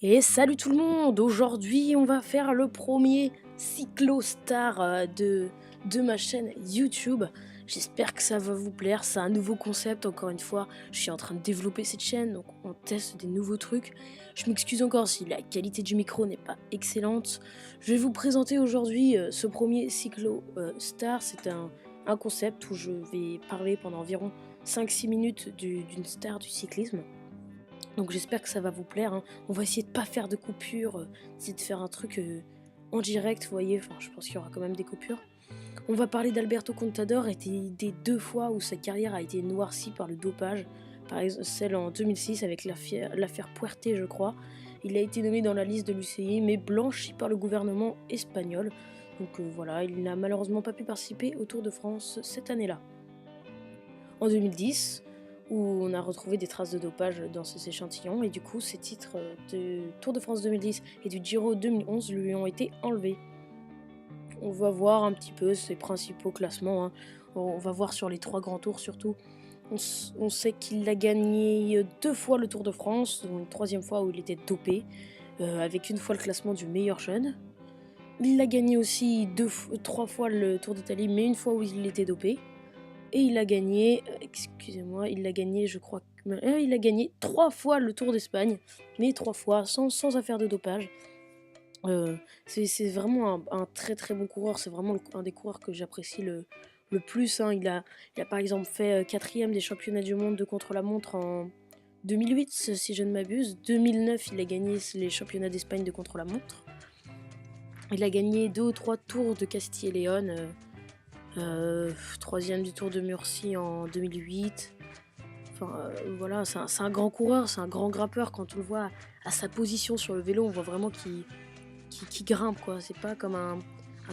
Et salut tout le monde! Aujourd'hui, on va faire le premier cyclostar de ma chaîne YouTube. J'espère que ça va vous plaire. C'est un nouveau concept, encore une fois. Je suis en train de développer cette chaîne, donc on teste des nouveaux trucs. Je m'excuse encore si la qualité du micro n'est pas excellente. Je vais vous présenter aujourd'hui ce premier cyclostar. C'est un concept où je vais parler pendant environ 5-6 minutes d'une star du cyclisme. Donc j'espère que ça va vous plaire, hein. On va essayer de pas faire de coupures, essayer de faire un truc en direct, vous voyez, enfin je pense qu'il y aura quand même des coupures. On va parler d'Alberto Contador et des deux fois où sa carrière a été noircie par le dopage. Par exemple celle en 2006 avec l'affaire Puerte, je crois. Il a été nommé dans la liste de l'UCI mais blanchi par le gouvernement espagnol. Donc voilà, il n'a malheureusement pas pu participer au Tour de France cette année-là. En 2010, où on a retrouvé des traces de dopage dans ces échantillons, et du coup ces titres de Tour de France 2010 et du Giro 2011 lui ont été enlevés. On va voir un petit peu ses principaux classements, hein. On va voir sur les 3 grands tours surtout. On sait qu'il a gagné 2 fois le Tour de France, dont une 3e fois où il était dopé, avec une fois le classement du meilleur jeune. Il a gagné aussi 3 fois le Tour d'Italie, mais une fois où il était dopé. Et il a gagné, excusez-moi, il a gagné, je crois, il a gagné 3 fois le Tour d'Espagne, mais 3 fois sans affaire de dopage. C'est vraiment un très très bon coureur, c'est vraiment un des coureurs que j'apprécie le plus, hein. Il a par exemple fait 4e des championnats du monde de contre-la-montre en 2008, si je ne m'abuse. 2009, il a gagné les championnats d'Espagne de contre-la-montre. Il a gagné 2 ou 3 tours de Castille et Léon. 3e du Tour de Murcie en 2008. Enfin, voilà, c'est un grand coureur, c'est un grand grimpeur. Quand on le voit à sa position sur le vélo, on voit vraiment qu'il grimpe, quoi. C'est pas comme un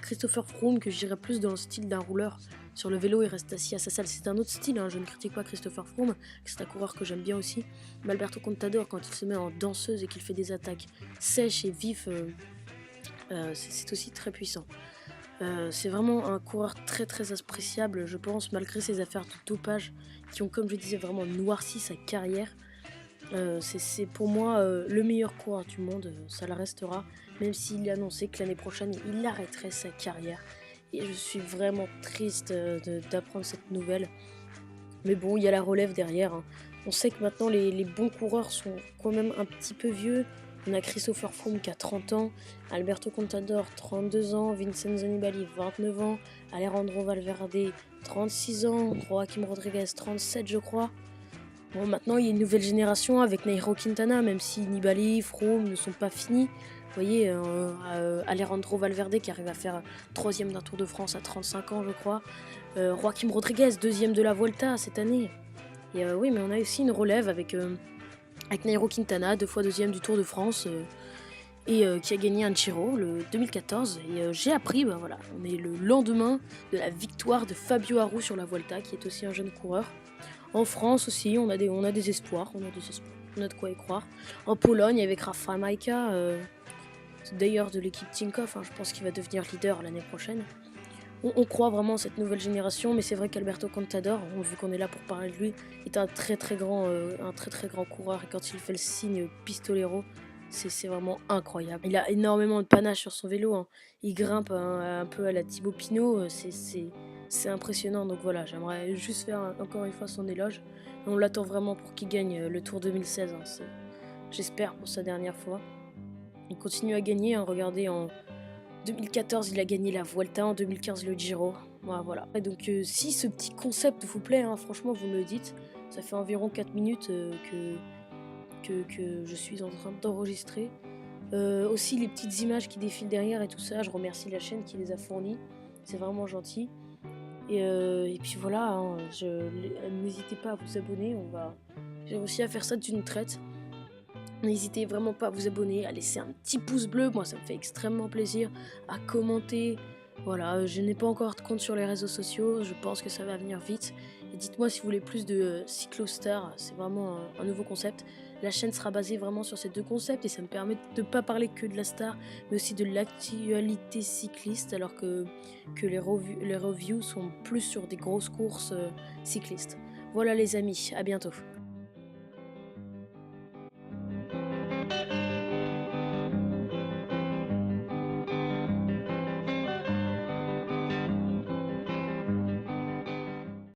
Christopher Froome que je dirais plus dans le style d'un rouleur. Sur le vélo, il reste assis à sa selle. C'est un autre style, hein. Je ne critique pas Christopher Froome, c'est un coureur que j'aime bien aussi. Mais Alberto Contador, quand il se met en danseuse et qu'il fait des attaques sèches et vives, c'est aussi très puissant. C'est vraiment un coureur très très appréciable, je pense, malgré ses affaires de dopage qui ont, comme je disais, vraiment noirci sa carrière. C'est pour moi le meilleur coureur du monde, ça le restera, même s'il a annoncé que l'année prochaine il arrêterait sa carrière. Et je suis vraiment triste d'apprendre cette nouvelle. Mais bon, il y a la relève derrière, hein. On sait que maintenant les bons coureurs sont quand même un petit peu vieux. On a Christopher Froome qui a 30 ans, Alberto Contador 32 ans, Vincenzo Nibali 29 ans, Alejandro Valverde 36 ans, Joaquim Rodriguez 37 je crois. Bon, maintenant il y a une nouvelle génération avec Nairo Quintana, même si Nibali, Froome ne sont pas finis. Vous voyez, Alejandro Valverde qui arrive à faire 3e d'un Tour de France à 35 ans je crois. Joaquim Rodriguez, 2e de la Volta cette année. Et oui, mais on a aussi une relève avec Nairo Quintana, 2 fois 2e du Tour de France, et qui a gagné un Giro, le 2014. Et j'ai appris, ben voilà, on est le lendemain de la victoire de Fabio Aru sur la Volta, qui est aussi un jeune coureur. En France aussi, on a des espoirs, on a de quoi y croire. En Pologne, avec Rafa Majka, d'ailleurs de l'équipe Tinkoff, hein, je pense qu'il va devenir leader l'année prochaine. On croit vraiment en cette nouvelle génération, mais c'est vrai qu'Alberto Contador, vu qu'on est là pour parler de lui, est un très très grand coureur, et quand il fait le signe pistolero, c'est vraiment incroyable. Il a énormément de panache sur son vélo, hein. Il grimpe un peu à la Thibaut Pinot, c'est impressionnant. Donc voilà, j'aimerais juste faire encore une fois son éloge. On l'attend vraiment pour qu'il gagne le Tour 2016, hein. J'espère pour sa dernière fois. Il continue à gagner, hein. Regardez, en 2014, il a gagné la Vuelta, en 2015 le Giro. Voilà. Et donc si ce petit concept vous plaît, hein, franchement vous me le dites. Ça fait environ 4 minutes que je suis en train d'enregistrer. Aussi les petites images qui défilent derrière et tout ça, je remercie la chaîne qui les a fournies. C'est vraiment gentil. Et puis voilà, hein, n'hésitez pas à vous abonner. J'ai réussi à faire ça d'une traite. N'hésitez vraiment pas à vous abonner, à laisser un petit pouce bleu, moi ça me fait extrêmement plaisir, à commenter. Voilà, je n'ai pas encore de compte sur les réseaux sociaux, je pense que ça va venir vite. Et dites-moi si vous voulez plus de cyclostar, c'est vraiment un nouveau concept. La chaîne sera basée vraiment sur ces 2 concepts et ça me permet de ne pas parler que de la star, mais aussi de l'actualité cycliste, alors que les reviews sont plus sur des grosses courses cyclistes. Voilà les amis, à bientôt.